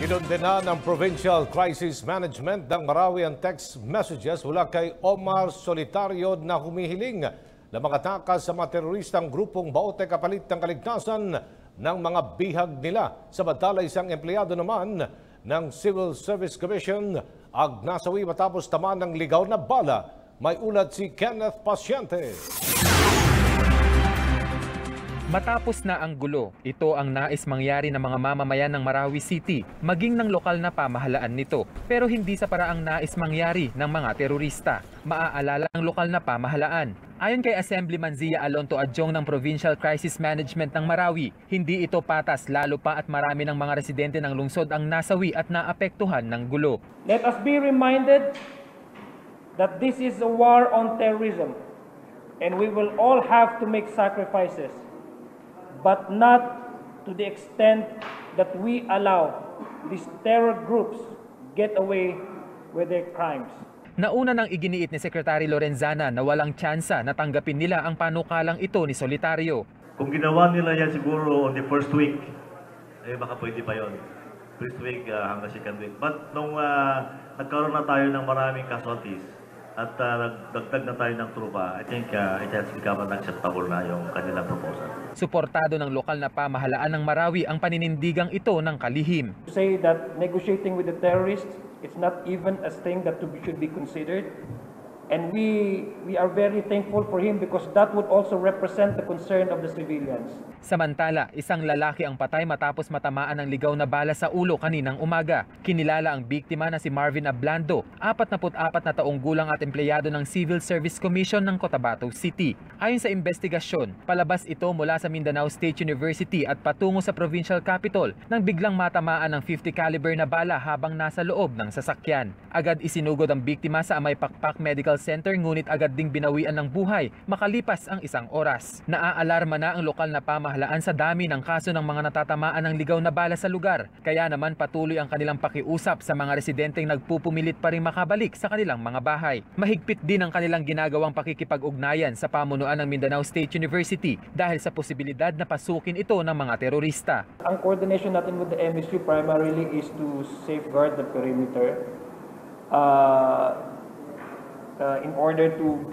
Kinundena ng Provincial Crisis Management ng Marawi ang text messages mula kay Omar Solitario na humihiling na mga takas sa mga teroristang grupong Baote kapalit ng kaligtasan ng mga bihag nila. Samantala, isang empleyado naman ng Civil Service Commission ang nasawi matapos tamaan ng ligaw na bala. May ulat si Kenneth Pasyente. Matapos na ang gulo, ito ang nais mangyari ng mga mamamayan ng Marawi City, maging ng lokal na pamahalaan nito. Pero hindi sa paraang nais mangyari ng mga terorista. Maaalala ang lokal na pamahalaan. Ayon kay Assemblyman Zia Alonto Adjong ng Provincial Crisis Management ng Marawi, hindi ito patas lalo pa at marami ng mga residente ng lungsod ang nasawi at naapektuhan ng gulo. Let us be reminded that this is a war on terrorism and we will all have to make sacrifices, but not to the extent that we allow these terror groups get away with their crimes. Nauna nang iginiit ni Secretary Lorenzana na walang tsansa na tanggapin nila ang panukalang ito ni Solitario. Kung ginawa nila yan siguro on the first week, eh baka pwede pa yun. First week hanggang second week. But nung nagkaroon na tayo ng maraming casualties at nagdagdag na tayo ng trupa, I think it has become unacceptable na yung kanilang proposal. Suportado ng lokal na pamahalaan ng Marawi ang paninindigang ito ng kalihim. To say that negotiating with the terrorists, it's not even a thing that should be considered. And we are very thankful for him because that would also represent the concern of the civilians. Samantala, isang lalaki ang patay matapos matamaan ng ligaw na bala sa ulo kaninang umaga. Kinilala ang biktima na si Marvin Ablando, 44 na taong gulang at empleyado ng Civil Service Commission ng Cotabato City. Ayon sa investigasyon, palabas ito mula sa Mindanao State University at patungo sa provincial capital nang biglang matamaan ng 50 caliber na bala habang nasa loob ng sasakyan. Agad isinugod ang biktima sa Amay Pakpak Medical Center ngunit agad ding binawian ng buhay makalipas ang isang oras. Naaalarma na ang lokal na pamahalaan sa dami ng kaso ng mga natatamaan ng ligaw na bala sa lugar. Kaya naman patuloy ang kanilang pakiusap sa mga residenteng nagpupumilit pa rin makabalik sa kanilang mga bahay. Mahigpit din ang kanilang ginagawang pakikipag-ugnayan sa pamunuan ng Mindanao State University dahil sa posibilidad na pasukin ito ng mga terorista. Ang coordination natin with the MSU primarily is to safeguard the perimeter. In order to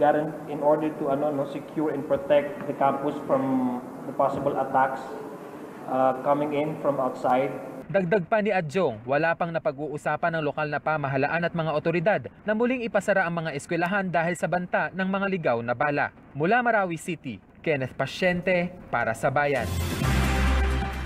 secure and protect the campus from the possible attacks coming in from outside. Dagdag pa ni Adjong, wala pang napag-uusapan ng lokal na pamahalaan at mga otoridad na muling ipasara ang mga eskwelahan dahil sa banta ng mga ligaw na bala. Mula Marawi City, Kenneth Pasyente para sa Bayan.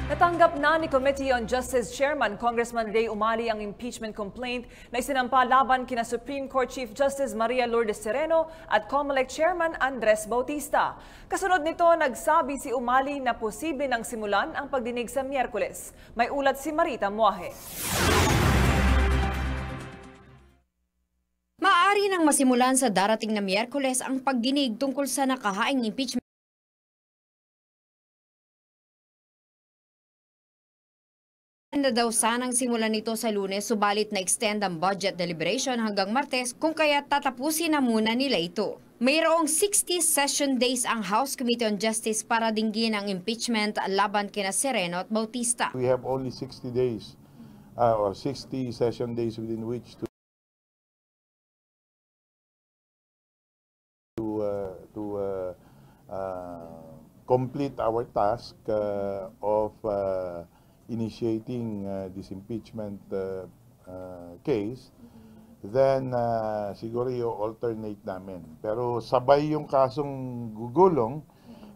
Natanggap na ni Committee on Justice Chairman Congressman Ray Umali ang impeachment complaint na isinampa laban kina Supreme Court Chief Justice Maria Lourdes Sereno at COMELEC Chairman Andres Bautista. Kasunod nito, nagsabi si Umali na posible nang simulan ang pagdinig sa Miyerkules. May ulat si Marita Muaje. Maaari nang masimulan sa darating na Miyerkules ang pagdinig tungkol sa nakahaing impeachment na daw sanang simulan nito sa Lunes, subalit na extend ang budget deliberation hanggang Martes kung kaya tatapusin na muna nila ito. Mayroong 60 session days ang House Committee on Justice para dinggin ang impeachment laban kina Sereno at Bautista. We have only 60 days or 60 session days within which to complete our task of initiating this impeachment case, then siguro i-alternate namin. Pero sabay yung kasong gugulong,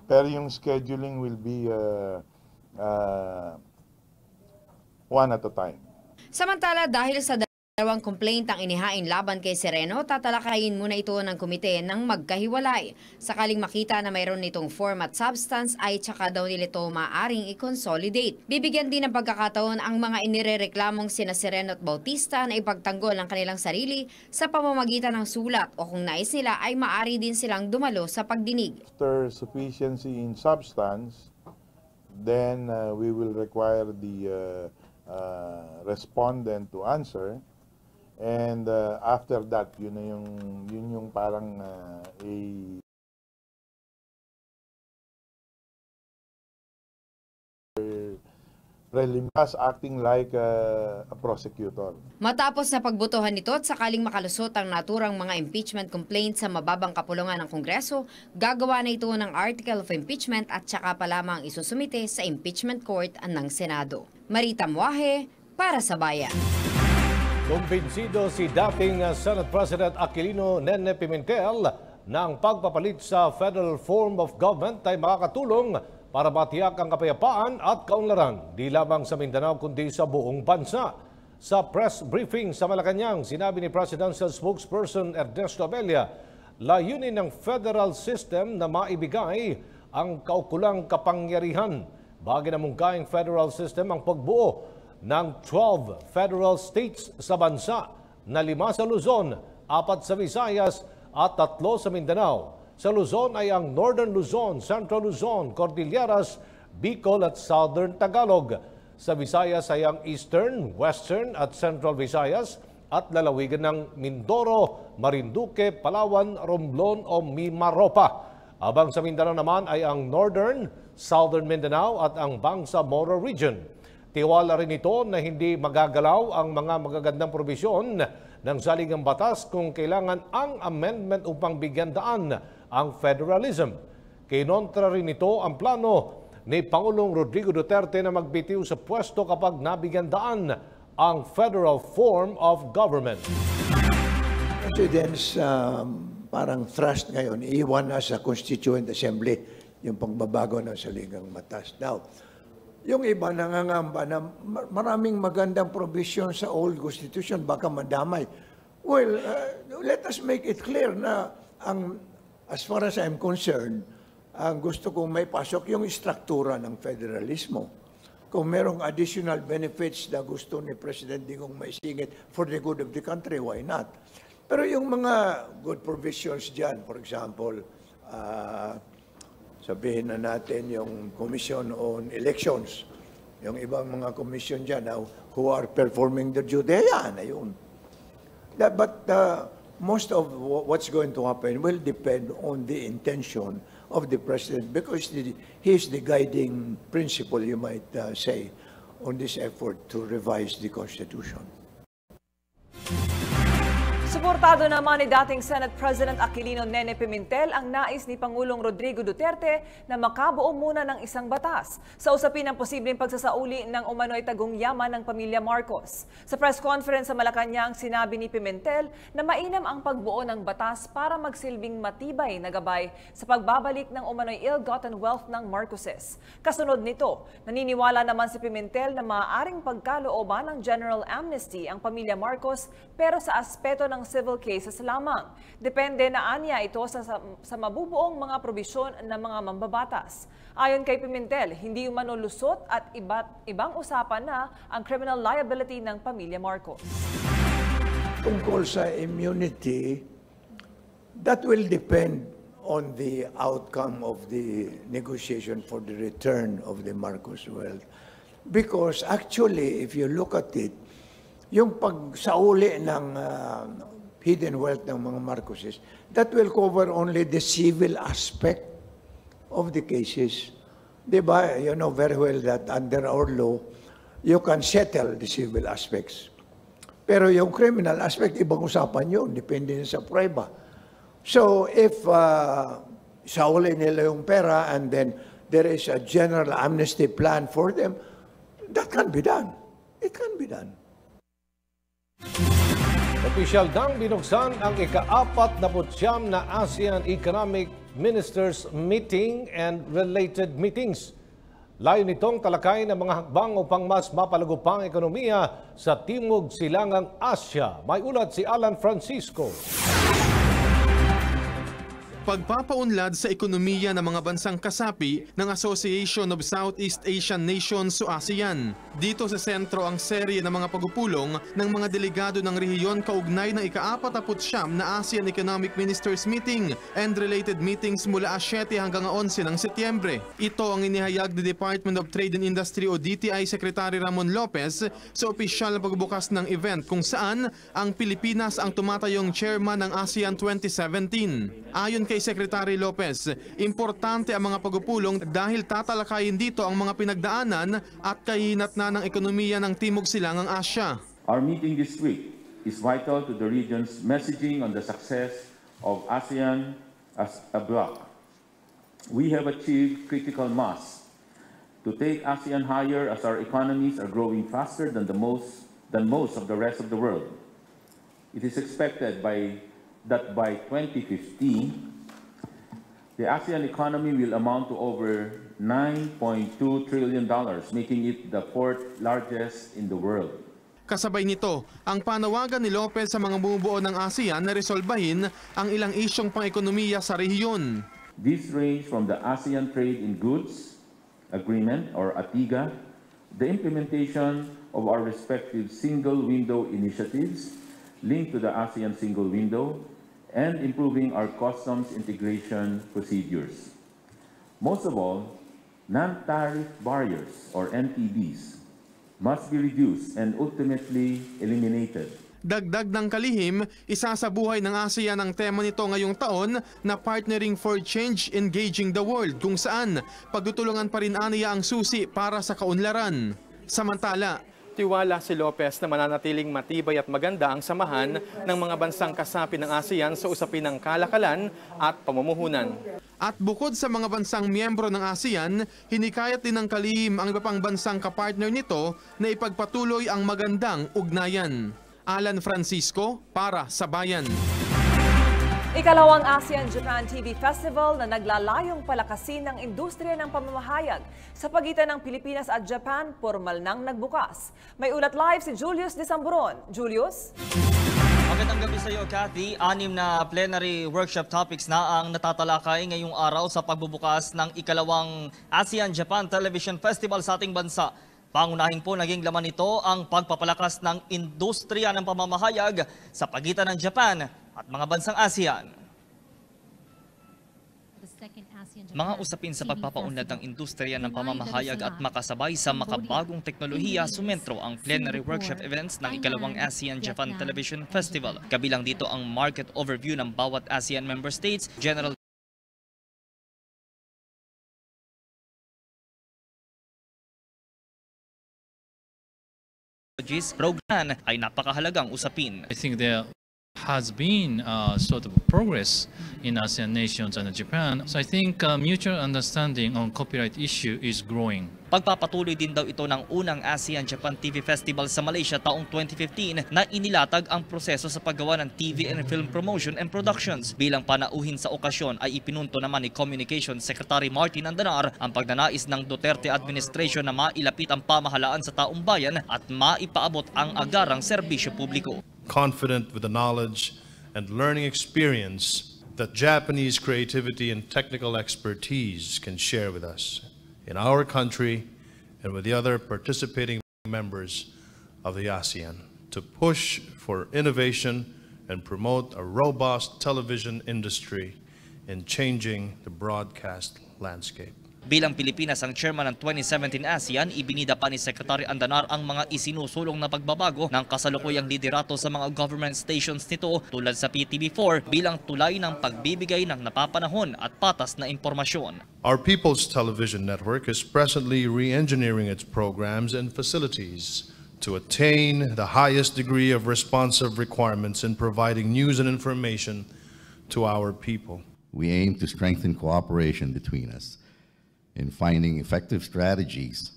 pero yung scheduling will be one at a time. Samantala, dahil sa dalawang complaint ang inihain laban kay Sereno, tatalakayin muna ito ng komite ng magkahiwalay. Sakaling makita na mayroon nitong form at substance ay tsaka daw nila ito maaaring i-consolidate. Bibigyan din ng pagkakataon ang mga inirereklamong sina Sereno at Bautista na ipagtanggol ang kanilang sarili sa pamamagitan ng sulat o kung nais nila ay maaari din silang dumalo sa pagdinig. After sufficiency in substance, then we will require the respondent to answer. And after that, yun yung parang preliminary acting like a prosecutor. Matapos na pagbotohan nito at sakaling makalusot ang naturang mga impeachment complaints sa mababang kapulungan ng Kongreso, gagawa na ito ng Article of Impeachment at saka pa lamang isusumite sa Impeachment Court ng Senado. Marita Muahe, para sa Bayan. Kumbinsido si dating Senate President Aquilino Nene Pimentel na ang pagpapalit sa federal form of government ay makakatulong para matiyak ang kapayapaan at kaunlaran di lamang sa Mindanao kundi sa buong bansa. Sa press briefing sa Malacanang, sinabi ni Presidential Spokesperson Ernesto Abella, layunin ng federal system na maibigay ang kaukulang kapangyarihan. Bagay na mungkaing federal system ang pagbuo ng 12 federal states sa bansa na 5 sa Luzon, 4 sa Visayas at 3 sa Mindanao. Sa Luzon ay ang Northern Luzon, Central Luzon, Cordilleras, Bicol at Southern Tagalog. Sa Visayas ay ang Eastern, Western at Central Visayas at lalawigan ng Mindoro, Marinduque, Palawan, Romblon o Mimaropa. Habang sa Mindanao naman ay ang Northern, Southern Mindanao at ang Bangsamoro Region. Tiwala rin ito na hindi magagalaw ang mga magagandang probisyon ng saligang batas kung kailangan ang amendment upang bigyan daan ang federalism. Kinontra rin ito ang plano ni Pangulong Rodrigo Duterte na magbitiw sa pwesto kapag nabigyan daan ang federal form of government. President's parang thrust ngayon, iwan na sa Constituent Assembly yung pagbabago ng saligang batas. Now, yung iba nangangamba na maraming magandang provision sa old Constitution, baka madamay. Well, let us make it clear na as far as I'm concerned, ang gusto kong may pasok yung struktura ng federalismo. Kung merong additional benefits na gusto ni President Digong maisingit for the good of the country, why not? Pero yung mga good provisions dyan, for example, sabihin na natin yung Commission on Elections, yung ibang mga commission dyan who are performing their duty, yan na yun. But most of what's going to happen will depend on the intention of the President because he's the guiding principle, you might say, on this effort to revise the Constitution. Suportado naman ni dating Senate President Aquilino Nene Pimentel ang nais ni Pangulong Rodrigo Duterte na makabuo muna ng isang batas sa usapin ng posibleng pagsasauli ng umano'y tagong yaman ng pamilya Marcos. Sa press conference sa Malacanang, sinabi ni Pimentel na mainam ang pagbuo ng batas para magsilbing matibay na gabay sa pagbabalik ng umano'y ill-gotten wealth ng Marcoses. Kasunod nito, naniniwala naman si Pimentel na maaaring pagkalooban ng general amnesty ang pamilya Marcos pero sa aspeto ng civil cases lamang. Depende na anya ito sa mabubuong mga probisyon ng mga mambabatas. Ayon kay Pimentel, hindi umano lusot at ibang usapan na ang criminal liability ng pamilya Marcos. Tungkol sa immunity, that will depend on the outcome of the negotiation for the return of the Marcos wealth. Because actually, if you look at it, yung pagsauli ng hidden wealth ng mga Marcoses, that will cover only the civil aspect of the cases. Diba? You know very well that under our law, you can settle the civil aspects. Pero yung criminal aspect, ibang usapan yun. Depende sa prueba. So if sauli nila yung pera and then there is a general amnesty plan for them, that can be done. It can be done. Opisyal nang binuksan ang ika-49 na ASEAN Economic Ministers Meeting and related meetings. Layo nitong talakay ng mga hakbang upang mas mapalago pang ekonomiya sa Timog Silangang Asya. May ulat si Alan Francisco. Pagpapaunlad sa ekonomiya ng mga bansang kasapi ng Association of Southeast Asian Nations o ASEAN. Dito sa sentro ang serye ng mga pagpupulong ng mga delegado ng rehiyon kaugnay ng ika-49 na ASEAN Economic Ministers Meeting and related meetings mula 7 hanggang 11 ng Setyembre. Ito ang inihayag ni Department of Trade and Industry o DTI Secretary Ramon Lopez sa opisyal na pagbubukas ng event kung saan ang Pilipinas ang tumatayong chairman ng ASEAN 2017. Ayon kay kay Secretary Lopez, importante ang mga pagpupulong dahil tatalakayin dito ang mga pinagdaanan at kahinatnan ng ekonomiya ng Timog Silangang Asya. Our meeting this week is vital to the region's messaging on the success of ASEAN as a bloc. We have achieved critical mass to take ASEAN higher as our economies are growing faster than most of the rest of the world. It is expected that by 2015, the ASEAN economy will amount to over $9.2 trillion, making it the fourth largest in the world. Kasabay nito, ang panawagan ni Lopez sa mga bumubuo ng ASEAN na resolbahin ang ilang isyong pang-ekonomiya sa rehiyon. These range from the ASEAN Trade in Goods Agreement or ATIGA, the implementation of our respective single window initiatives linked to the ASEAN single window, and improving our customs integration procedures. Most of all, non-tariff barriers or NTBs must be reduced and ultimately eliminated. Dagdag ng kalihim, isa sa buhay ng ASEAN ang tema nito ngayong taon na Partnering for Change Engaging the World, kung saan pagtutulungan pa rin aniya ang susi para sa kaunlaran. Samantala, tiwala si Lopez na mananatiling matibay at maganda ang samahan ng mga bansang kasapi ng ASEAN sa usapin ng kalakalan at pamumuhunan. At bukod sa mga bansang miyembro ng ASEAN, hinikayat din ng kalihim ang iba pang bansang kapartner nito na ipagpatuloy ang magandang ugnayan. Alan Francisco para sa Bayan. Ikalawang ASEAN-Japan TV Festival na naglalayong palakasin ng industriya ng pamamahayag sa pagitan ng Pilipinas at Japan, formal nang nagbukas. May ulat live si Julius de Samburon. Julius? Magandang gabi sa iyo, Kathy. 6 na plenary workshop topics na ang natatalakay ngayong araw sa pagbubukas ng ikalawang ASEAN-Japan Television Festival sa ating bansa. Pangunahin po naging laman nito ang pagpapalakas ng industriya ng pamamahayag sa pagitan ng Japan at mga bansang ASEAN. Mga usapin sa pagpapaunlad ng industriya ng pamamahayag at makasabay sa makabagong teknolohiya sumentro ang plenary workshop events ng ikalawang ASEAN-Japan Television Festival. Kabilang dito ang market overview ng bawat ASEAN member states, general program ay napakahalagang usapin. I think there has been sort of progress in ASEAN nations and Japan. So I think mutual understanding on copyright issue is growing. Pagpapatuloy din daw ito ng unang ASEAN-Japan TV Festival sa Malaysia taong 2015 na inilatag ang proseso sa paggawa ng TV and film promotion and productions. Bilang panauhin sa okasyon ay ipinunto naman ni Communications Secretary Martin Andanar ang pagnanais ng Duterte administration na mailapit ang pamahalaan sa taong bayan at maipaabot ang agarang serbisyo publiko. Confident with the knowledge and learning experience that Japanese creativity and technical expertise can share with us in our country and with the other participating members of the ASEAN to push for innovation and promote a robust television industry in changing the broadcast landscape. Bilang Pilipinas ang chairman ng 2017 ASEAN, ibinida pa ni Secretary Andanar ang mga isinusulong na pagbabago ng kasalukuyang liderato sa mga government stations nito tulad sa PTV4 bilang tulay ng pagbibigay ng napapanahon at patas na impormasyon. Our People's Television Network is presently re-engineering its programs and facilities to attain the highest degree of responsive requirements in providing news and information to our people. We aim to strengthen cooperation between us in finding effective strategies,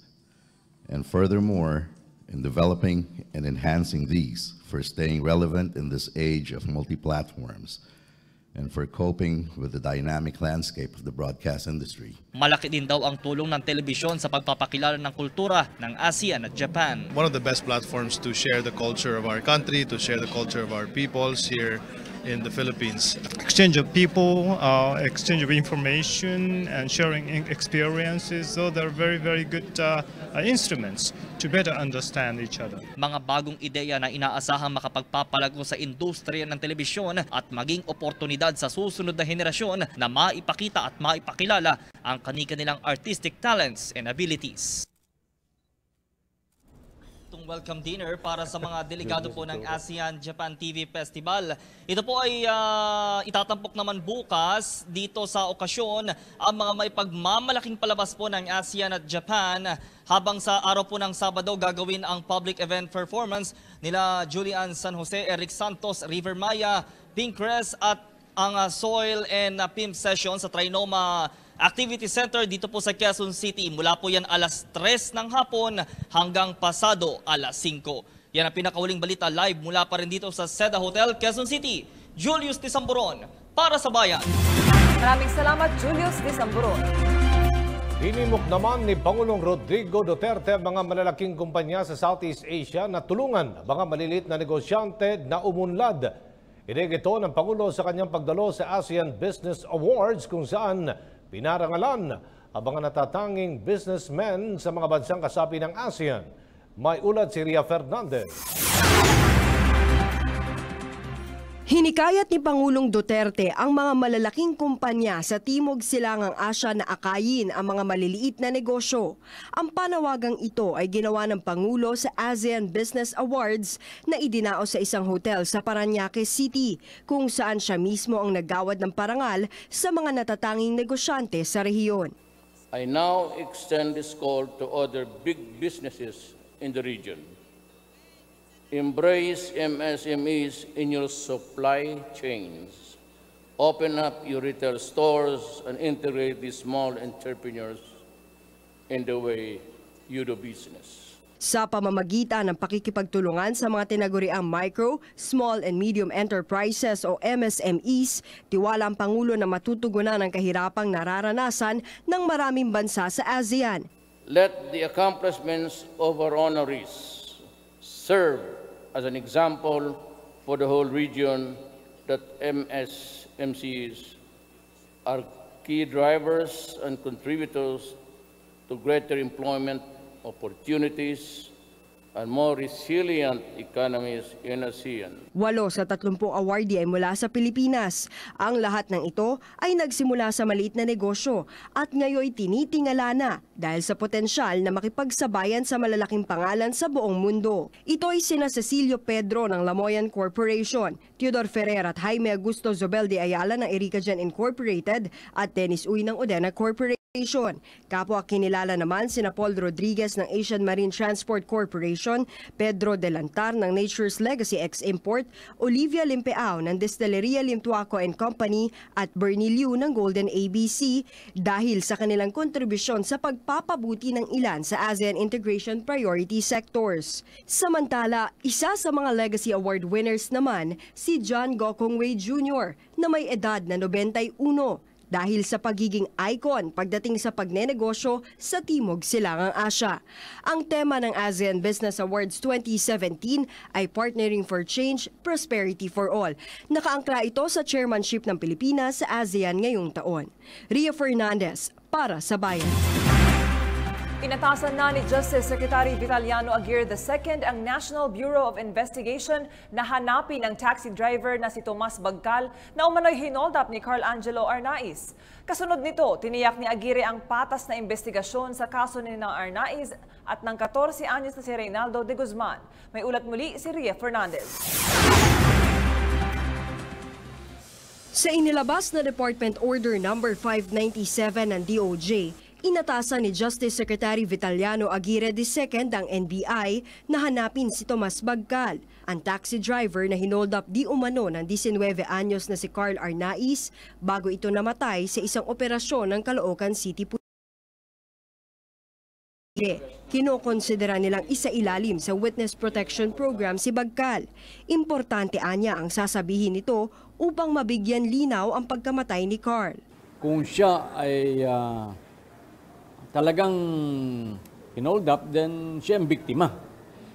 and furthermore, in developing and enhancing these for staying relevant in this age of multi-platforms and for coping with the dynamic landscape of the broadcast industry. Malaki din daw ang tulong ng telebisyon sa pagpapakilala ng kultura ng ASEAN at Japan. One of the best platforms to share the culture of our country, to share the culture of our peoples here in the Philippines. Exchange of people, exchange of information, and sharing experiences. So they're very, very good instruments to better understand each other. Mga bagong ideya na inaasahang makapagpapalago sa industriya ng telebisyon at maging oportunidad sa susunod na henerasyon na maipakita at maipakilala ang kani-kanilang artistic talents and abilities. itong welcome dinner para sa mga delegado po ng ASEAN-Japan TV Festival. Ito po ay itatampok naman bukas dito sa okasyon ang mga may pagmamalaking palabas po ng ASEAN at Japan. Habang sa araw po ng Sabado gagawin ang public event performance nila Julian San Jose, Eric Santos, River Maya, Pink Crest at ang Soil and Pimp Session sa Trinoma Activity Center dito po sa Quezon City. Mula po yan alas 3 ng hapon hanggang pasado alas 5. Yan ang pinakahuling balita live mula pa rin dito sa Seda Hotel, Quezon City. Julius Disamburon para sa Bayan. Maraming salamat, Julius Disamburon. Hinimok naman ni Pangulong Rodrigo Duterte ang mga malalaking kumpanya sa Southeast Asia na tulungan ang mga maliliit na negosyante na umunlad. Inig ito ng Pangulo sa kanyang pagdalo sa ASEAN Business Awards kung saan pinarangalan ang mga natatanging businessmen sa mga bansang kasapi ng ASEAN. May ulat si Ria Fernandez. Hinikayat ni Pangulong Duterte ang mga malalaking kumpanya sa Timog Silangang Asya na akayin ang mga maliliit na negosyo. Ang panawagang ito ay ginawa ng Pangulo sa ASEAN Business Awards na idinao sa isang hotel sa Parañaque City, kung saan siya mismo ang naggawad ng parangal sa mga natatanging negosyante sa rehiyon. I now extend this call to other big businesses in the region. Embrace MSMEs in your supply chains. Open up your retail stores and integrate these small entrepreneurs in the way you do business. Sa pamamagitan ng pakikipagtulungan sa mga tinaguriang micro, small and medium enterprises o MSMEs, tiwala ang Pangulo na matutugunan ang kahirapang nararanasan ng maraming bansa sa ASEAN. Let the accomplishments of our honorees serve as an example for the whole region that MSMEs are key drivers and contributors to greater employment opportunities and more resilient economies in ASEAN. 8 sa 30 awardee ay mula sa Pilipinas. Ang lahat ng ito ay nagsimula sa maliit na negosyo at ngayon tinitingala na dahil sa potensyal na makipagsabayan sa malalaking pangalan sa buong mundo. Ito ay sina Cecilio Pedro ng Lamoyan Corporation, Teodor Ferrer at Jaime Augusto Zobel de Ayala ng Ericagen Incorporated at Dennis Uy ng Odena Corporation. Kapwa kinilala naman sina Paul Rodriguez ng Asian Marine Transport Corporation, Pedro Delantar ng Nature's Legacy Ex-Import, Olivia Limpeao ng Distilleria Limtuaco and Company at Bernie Liu ng Golden ABC dahil sa kanilang kontribusyon sa pagpapabuti ng ilan sa ASEAN Integration Priority Sectors. Samantala, isa sa mga Legacy Award winners naman si John Gokong Wei Jr. na may edad na 91 dahil sa pagiging icon pagdating sa pagnenegosyo sa Timog Silangang Asya. Ang tema ng ASEAN Business Awards 2017 ay Partnering for Change, Prosperity for All. Nakaangkla ito sa chairmanship ng Pilipinas sa ASEAN ngayong taon. Ria Fernandez para sa Bayan. Inatasan na ni Justice Secretary Vitaliano Aguirre II ang National Bureau of Investigation na hanapin ang taxi driver na si Tomas Bagcal na umano'y hinold up ni Carl Angelo Arnaiz. Kasunod nito, tiniyak ni Aguirre ang patas na investigasyon sa kaso ni Arnaiz at ng 14 anyos na si Reynaldo de Guzman. May ulat muli si Ria Fernandez. Sa inilabas na Department Order No. 597 ng DOJ, inatasan ni Justice Secretary Vitaliano Aguirre II ang NBI na hanapin si Tomas Bagcal, ang taxi driver na hinold up di umano ng 19 anyos na si Carl Arnaiz bago ito namatay sa isang operasyon ng Caloocan City Police. Kinokonsidera nilang isa-ilalim sa Witness Protection Program si Bagcal. Importante anya ang sasabihin nito upang mabigyan linaw ang pagkamatay ni Carl. Kung siya ay talagang hinold up, then siya ang biktima.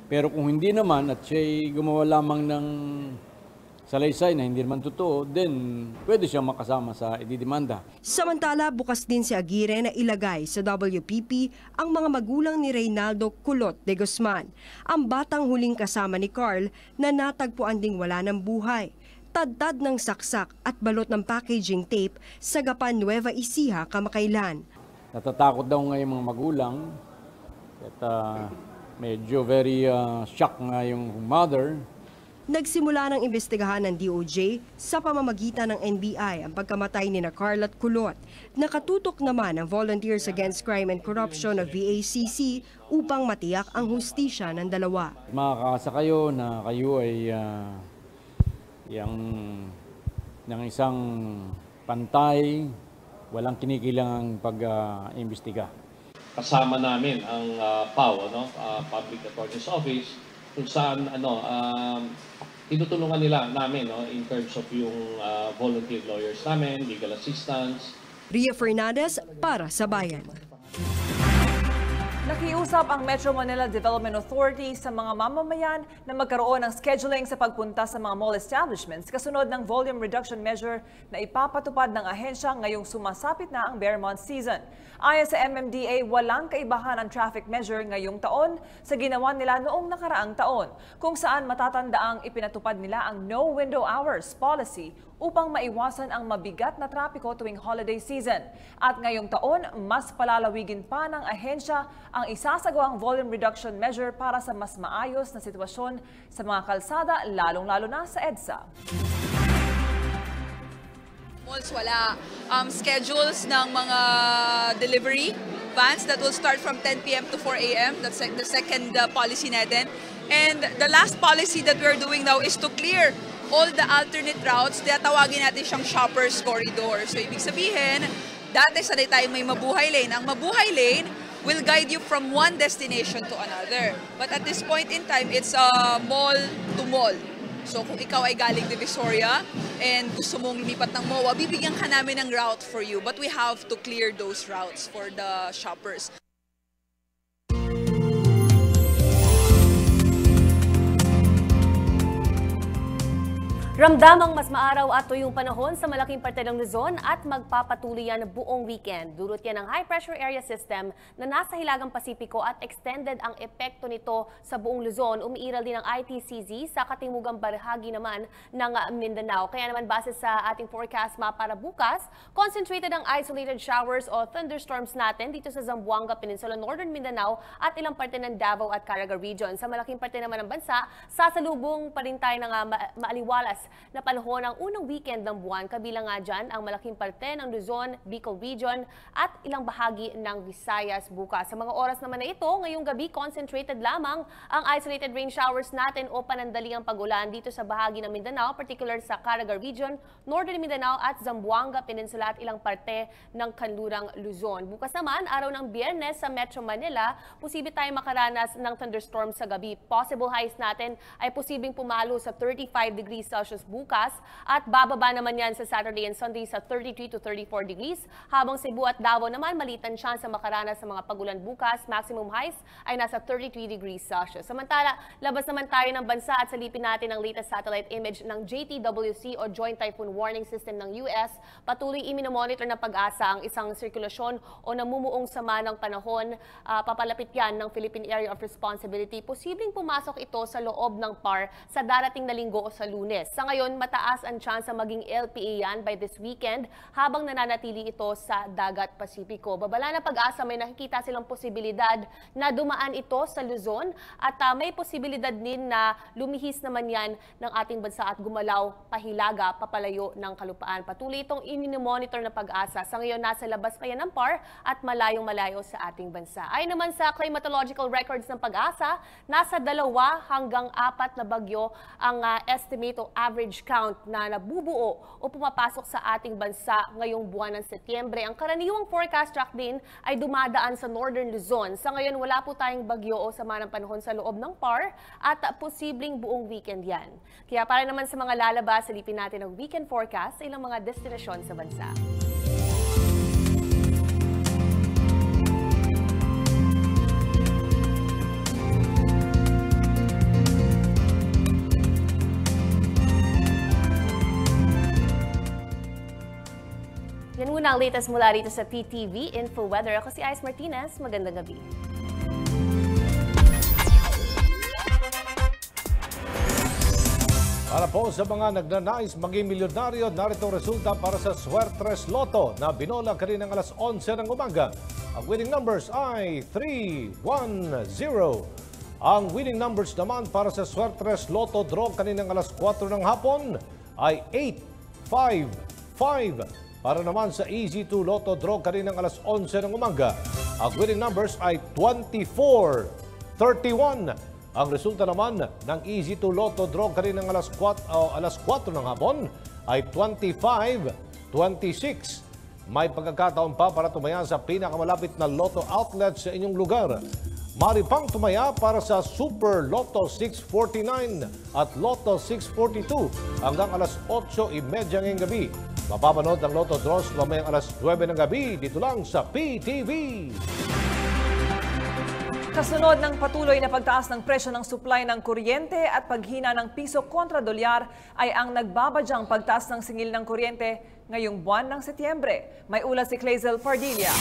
Pero kung hindi naman at siya gumawa lamang ng salaysay na hindi naman totoo, then pwede siya makasama sa ididemanda. Samantala, bukas din si Aguirre na ilagay sa WPP ang mga magulang ni Reynaldo Culot de Guzman, ang batang huling kasama ni Carl na natagpuan ding wala ng buhay. Tadtad ng saksak at balot ng packaging tape sa Gapan Nueva Ecija kamakailan. Natatakot daw ngayon mga magulang at medyo very shock nga yung mother. Nagsimula ng imbestigahan ng DOJ sa pamamagitan ng NBI ang pagkamatay ni Carl at Kulot. Nakatutok naman ang Volunteers Against Crime and Corruption of VACC upang matiyak ang hustisya ng dalawa. Makakasa kayo na kayo ay ng isang pantay, walang kinikilangang pag-imbestiga. Kasama namin ang PAO, Public Attorney's Office, kung saan tinutulungan namin in terms of yung volunteer lawyers namin, legal assistance. Ria Fernandez para sa Bayan. Nakiusap ang Metro Manila Development Authority sa mga mamamayan na magkaroon ng scheduling sa pagpunta sa mga mall establishments kasunod ng volume reduction measure na ipapatupad ng ahensya ngayong sumasapit na ang bear month season. Ayon sa MMDA, walang kaibahan ang traffic measure ngayong taon sa ginawa nila noong nakaraang taon, kung saan matatandaang ipinatupad nila ang no window hours policy upang maiwasan ang mabigat na trapiko tuwing holiday season. At ngayong taon, mas palalawigin pa ng ahensya ang isasagawang volume reduction measure para sa mas maayos na sitwasyon sa mga kalsada, lalong-lalo na sa EDSA. Malls, wala. Schedules ng mga delivery vans that will start from 10 p.m. to 4 a.m. That's the second policy natin. And the last policy that we're doing now is to clear all the alternate routes. Tawagin natin siyang shoppers corridor. So ibig sabihin, dati sanay tayong may mabuhay lane. Ang mabuhay lane will guide you from one destination to another. But at this point in time, it's mall to mall. So kung ikaw ay galing Divisoria and gusto mong lumipat ng MOA, bibigyan ka namin ng route for you. But we have to clear those routes for the shoppers. Ramdamang mas maaraw at tuyong panahon sa malaking parte ng Luzon at magpapatuloy yan buong weekend. Dulot yan ng high-pressure area system na nasa hilagang Pasipiko at extended ang epekto nito sa buong Luzon. Umiiral din ang ITCZ sa katimugang bahagi naman ng Mindanao. Kaya naman base sa ating forecast map para bukas, concentrated ang isolated showers o thunderstorms natin dito sa Zamboanga Peninsula, Northern Mindanao at ilang parte ng Davao at Caraga region. Sa malaking parte naman ng bansa, sasalubong pa rin tayo ng maaliwalas na panahon ang unang weekend ng buwan. Kabilang nga dyan ang malaking parte ng Luzon, Bicol Region at ilang bahagi ng Visayas bukas. Sa mga oras naman na ito, ngayong gabi concentrated lamang ang isolated rain showers natin o panandaliang pag-ulan dito sa bahagi ng Mindanao, particular sa Caraga Region, Northern Mindanao at Zamboanga Peninsula at ilang parte ng kanlurang Luzon. Bukas naman, araw ng Biyernes sa Metro Manila, posible tayong makaranas ng thunderstorm sa gabi. Possible highs natin ay posibleng pumalo sa 35 degrees Celsius bukas at bababa naman yan sa Saturday and Sunday sa 33 to 34 degrees. Habang Cebu at Davao naman malitan chance sa makaranas sa mga pagulan bukas. Maximum highs ay nasa 33 degrees Celsius. Samantala, labas naman tayo ng bansa at salipin natin ang latest satellite image ng JTWC o Joint Typhoon Warning System ng US. Patuloy iminomonitor ng Pag-asa ang isang sirkulasyon o namumuong sama ng panahon. Papalapit yan ng Philippine Area of Responsibility. Posibleng pumasok ito sa loob ng PAR sa darating na linggo o sa Lunes. Sa ngayon, mataas ang chance na maging LPA yan by this weekend habang nananatili ito sa Dagat Pasipiko. Babala na Pag-asa, may nakikita silang posibilidad na dumaan ito sa Luzon at may posibilidad din na lumihis naman yan ng ating bansa at gumalaw pahilaga papalayo ng kalupaan. Patuloy itong inimonitor na Pag-asa. Sa ngayon, nasa labas pa yan ng PAR at malayong-malayo sa ating bansa. Ayon naman sa climatological records ng Pag-asa, nasa 2 hanggang 4 na bagyo ang estimate o average count na nabubuo o pumapasok sa ating bansa ngayong buwan ng Setyembre. Ang karaniwang forecast track din ay dumadaan sa Northern Luzon. Sa ngayon, wala po tayong bagyo o sama ng panahon sa loob ng PAR at posibleng buong weekend yan. Kaya para naman sa mga lalabas, silipin natin ang weekend forecast sa ilang mga destinasyon sa bansa. Yan muna ang latest mula rito sa PTV Info Weather. Ako si Ice Martinez. Magandang gabi. Para po sa mga nagnanais maging milyonaryo, narito ang resulta para sa Suertres Lotto na binola kaninang alas 11 ng umaga. Ang winning numbers ay 3, 1, 0, Ang winning numbers naman para sa Swertres Lotto Draw kaninang alas 4 ng hapon ay 8, 5, 5. Para naman sa Easy 2 Lotto Draw kaninang alas 11 ng umaga, ang winning numbers ay 24, 31. Ang resulta naman ng Easy 2 Lotto Draw kaninang alas 4 ng hapon ay 25, 26. May pagkakataon pa para tumaya sa pinakamalapit na Lotto outlet sa inyong lugar. Mari pang tumaya para sa Super Lotto 649 at Lotto 642 hanggang alas 8:30 ngayong gabi. Mapapanood ang Lotto Draws mamayang alas 9 ng gabi dito lang sa PTV. Kasunod ng patuloy na pagtaas ng presyo ng supply ng kuryente at paghina ng piso kontra dolyar ay ang nagbabadyang pagtaas ng singil ng kuryente ngayong buwan ng Setyembre. May ulat si Clazel Pardilla.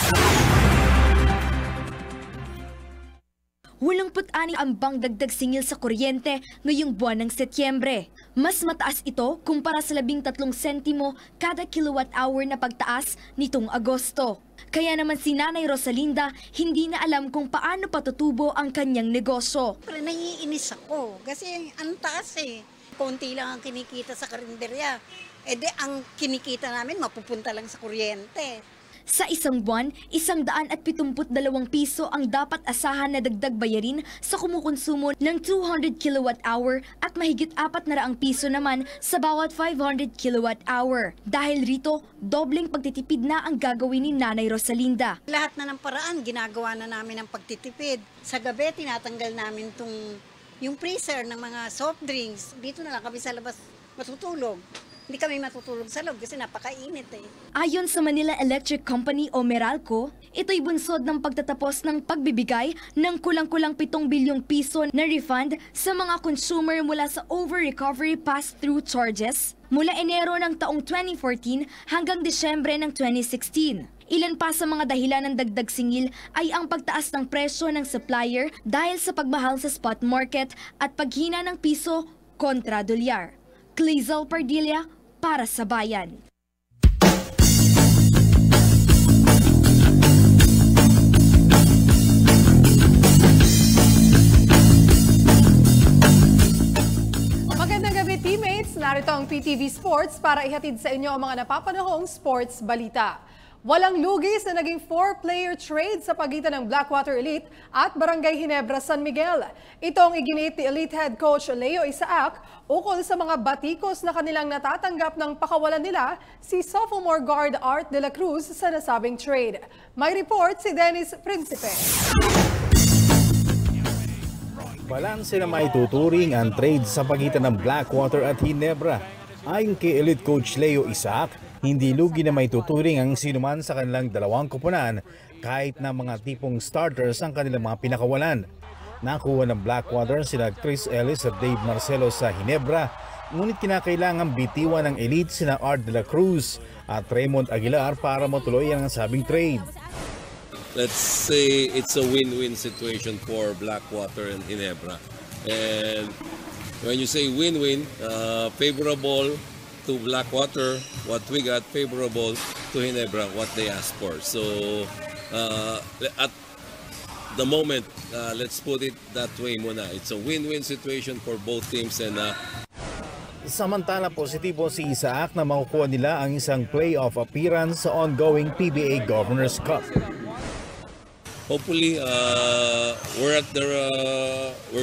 Walang put-ani ang bang dagdag singil sa kuryente ngayong buwan ng Setyembre. Mas mataas ito kumpara sa 13 sentimo kada kilowatt-hour na pagtaas nitong Agosto. Kaya naman si Nanay Rosalinda hindi na alam kung paano patutubo ang kanyang negosyo. Pero naiinis ako kasi ang taas eh. Konti lang ang kinikita sa karinderya. E de ang kinikita namin mapupunta lang sa kuryente. Sa isang buwan, 172 piso ang dapat asahan na dagdag bayarin sa kumukonsumo ng 200 kilowatt-hour at mahigit 400 piso naman sa bawat 500 kilowatt-hour. Dahil rito, dobleng pagtitipid na ang gagawin ni Nanay Rosalinda. Lahat na ng paraan, ginagawa na namin ang pagtitipid. Sa gabi, tinatanggal namin yung freezer ng mga soft drinks. Dito na lang kami sa labas matutulog. Hindi kami matutulog sa loob kasi napakainit eh. Ayon sa Manila Electric Company o Meralco, ito'y bunsod ng pagtatapos ng pagbibigay ng kulang-kulang 7 bilyong piso na refund sa mga consumer mula sa over-recovery pass-through charges mula Enero ng taong 2014 hanggang Disyembre ng 2016. Ilan pa sa mga dahilan ng dagdag singil ay ang pagtaas ng presyo ng supplier dahil sa pagmahal sa spot market at paghina ng piso kontra dolyar. Clazel Pardilla para sa Bayan. Magandang gabi teammates! Narito ang PTV Sports para ihatid sa inyo ang mga napapanahong sports balita. Walang lugis na naging 4-player trade sa pagitan ng Blackwater Elite at Barangay Ginebra San Miguel. Ito ang iginit ni Elite Head Coach Leo Isaac ukol sa mga batikos na kanilang natatanggap ng pakawalan nila si sophomore guard Art de la Cruz sa nasabing trade. May report si Dennis Principe. Balanse na maituturing ang trade sa pagitan ng Blackwater at Ginebra. Ayon kay Elite Coach Leo Isaac, hindi lugi na maituturing ang sinuman sa kanilang dalawang koponan kahit na mga tipong starters ang kanilang mga pinakawalan. Nakuha ng Blackwater sina Chris Ellis at Dave Marcelo sa Ginebra, ngunit kinakailangan bitiwan ng Elite sina Art de la Cruz at Raymond Aguilar para matuloy ang sabing trade. Let's say it's a win-win situation for Blackwater and Ginebra. And when you say win-win, favorable to Blackwater, what we got, favorable to Ginebra, what they asked for. So at the moment, let's put it that way muna. It's a win-win situation for both teams. And samantala, positibo si Isaac na makukuha nila ang isang playoff appearance sa ongoing PBA Governors Cup. Hopefully, we're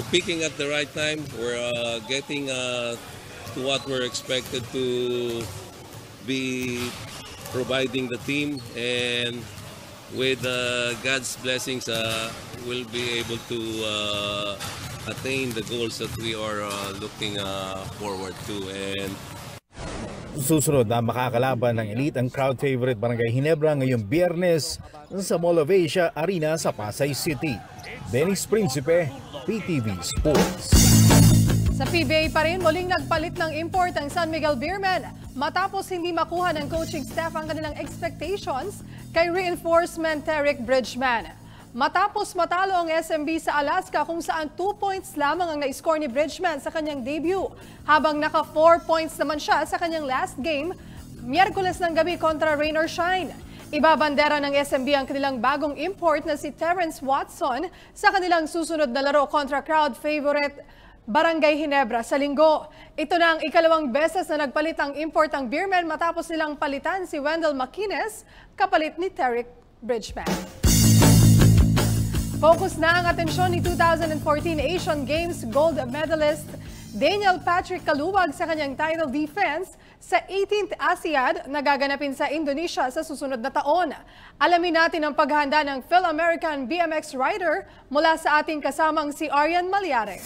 peaking at the right time. We're getting to what we're expected to be providing the team, and with God's blessings, we'll be able to attain the goals that we are looking forward to. And susunod na makakalaban ng Elite ang crowd favorite Barangay Ginebra ngayong Biyernes sa Mall of Asia Arena sa Pasay City. Dennis Principe, PTV Sports. Sa PBA pa rin, muling nagpalit ng import ang San Miguel Beermen matapos hindi makuha ng coaching staff ang kanilang expectations kay reinforcement Derek Bridgman. Matapos matalo ang SMB sa Alaska kung saan 2 points lamang ang na-score ni Bridgman sa kanyang debut, habang naka 4 points naman siya sa kanyang last game, Miyerkules ng gabi kontra Rain or Shine. Ibabandera ng SMB ang kanilang bagong import na si Terrence Watson sa kanilang susunod na laro kontra crowd favorite Barangay Ginebra sa Linggo. Ito na ang ikalawang beses na nagpalit ang import ang Beermen matapos nilang palitan si Wendell McInnes kapalit ni Terrick Bridgman. Focus na ang atensyon ni 2014 Asian Games gold medalist Daniel Patrick Kaluwag sa kanyang title defense sa 18th ASEAN na gaganapin sa Indonesia sa susunod na taon. Alamin natin ang paghahanda ng Phil-American BMX rider mula sa ating kasamang si Arian Malyare.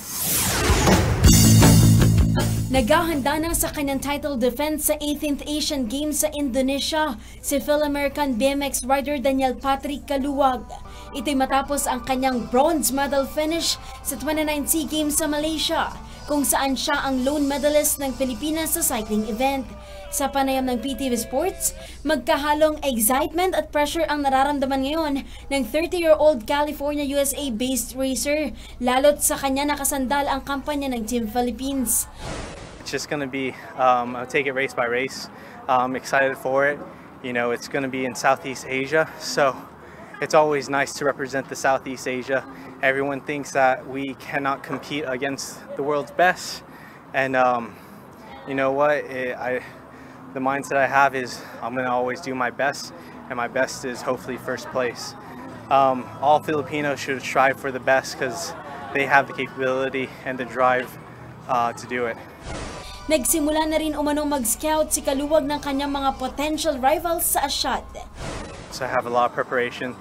Naghahanda na sa kanyang title defense sa 18th Asian Games sa Indonesia si Phil-American BMX rider Daniel Patrick Kaluwag. Ito'y matapos ang kanyang bronze medal finish sa 29 SEA Games sa Malaysia, kung saan siya ang lone medalist ng Pilipinas sa cycling event. Sa panayam ng PTV Sports, magkahalong excitement at pressure ang nararamdaman ngayon ng 30-year-old California, USA-based racer, lalo't sa kanya nakasandal ang kampanya ng Team Philippines. It's just going to be, I'll take it race by race. I'm excited for it. You know, it's going to be in Southeast Asia, so it's always nice to represent the Southeast Asia. Everyone thinks that we cannot compete against the world's best, and you know what? The mindset I have is I'm going to always do my best, and my best is hopefully first place. All Filipinos should strive for the best because they have the capability and the drive to do it. Nagsimula na rin umanong mag-scout si Kaluwag ng kanyang mga potential rivals sa Asyad. So I have a lot of preparation.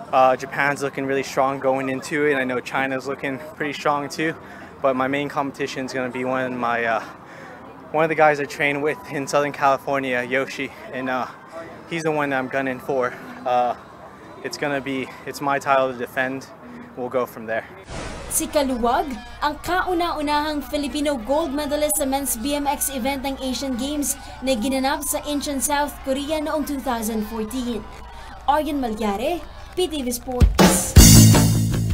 Japan's looking really strong going into it. I know China's looking pretty strong too, but my main competition is going to be one of the guys I train with in Southern California, Yoshi, and he's the one that I'm gunning for. It's my title to defend. We'll go from there. Si Kaluwag, ang kauna-unahang Filipino gold medalist sa men's BMX event ng Asian Games na ginanap sa Incheon, South Korea noong 2014. Arian Malyare, PTV Sports.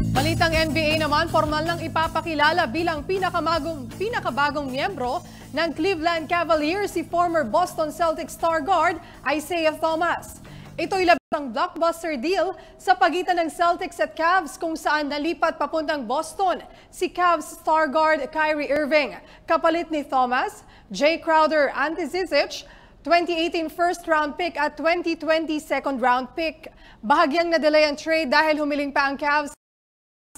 Balitang NBA naman, formal nang ipapakilala bilang pinakabagong miyembro ng Cleveland Cavaliers si former Boston Celtics star guard Isaiah Thomas. Ito'y labang blockbuster deal sa pagitan ng Celtics at Cavs kung saan nalipat papuntang Boston si Cavs star guard Kyrie Irving. Kapalit ni Thomas, Jay Crowder, Ante Zizic, 2018 first-round pick at 2020 second-round pick. Bahagyang na-delay ang trade dahil humiling pa ang Cavs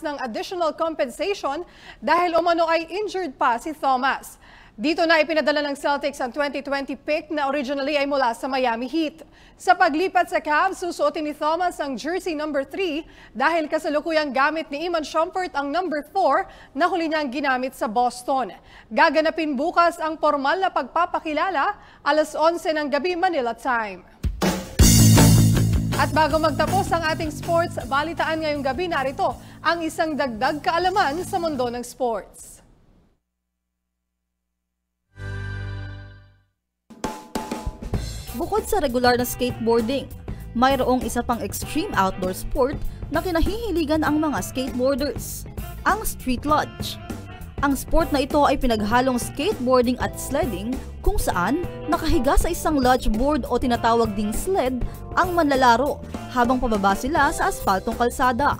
ng additional compensation dahil umano ay injured pa si Thomas. Dito na ipinadala ng Celtics ang 2020 pick na originally ay mula sa Miami Heat. Sa paglipat sa Cavs, susuotin ni Thomas ang jersey number 3 dahil kasalukuyang gamit ni Iman Shumpert ang number 4 na huli niyang ginamit sa Boston. Gaganapin bukas ang formal na pagpapakilala, alas 11 ng gabi Manila time. At bago magtapos ang ating sports balitaan ngayong gabi, narito ang isang dagdag kaalaman sa mundo ng sports. Bukod sa regular na skateboarding, mayroong isa pang extreme outdoor sport na kinahihiligan ang mga skateboarders, ang street lodge. Ang sport na ito ay pinaghalong skateboarding at sledding kung saan nakahiga sa isang lodge board o tinatawag ding sled ang manlalaro habang pababa sila sa asfaltong kalsada.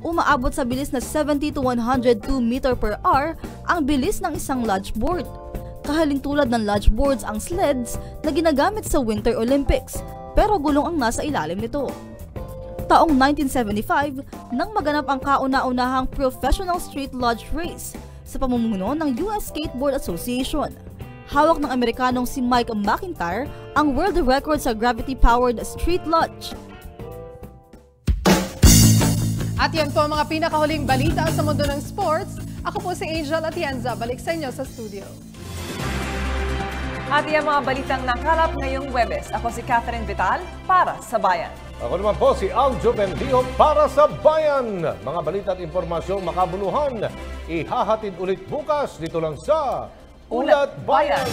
Umaabot sa bilis na 70 to 102 meter per hour ang bilis ng isang lodge board. Kahaling tulad ng lodge boards ang sleds na ginagamit sa Winter Olympics, pero gulong ang nasa ilalim nito. Taong 1975 nang maganap ang kauna-unahang professional street lodge race sa pamumuno ng US Skateboard Association. Hawak ng Amerikanong si Mike McIntyre ang world record sa gravity-powered street lodge. At yan po ang mga pinakahuling balita sa mundo ng sports. Ako po si Angel Atienza. Balik sa inyo sa studio. At yan mga balitang nakalap ngayong Webes. Ako si Catherine Vital para sa Bayan. Ako naman po si Aljo Bendio para sa Bayan. Mga balita at impormasyong makabuluhan, ihahatid ulit bukas dito lang sa Ulat Bayan.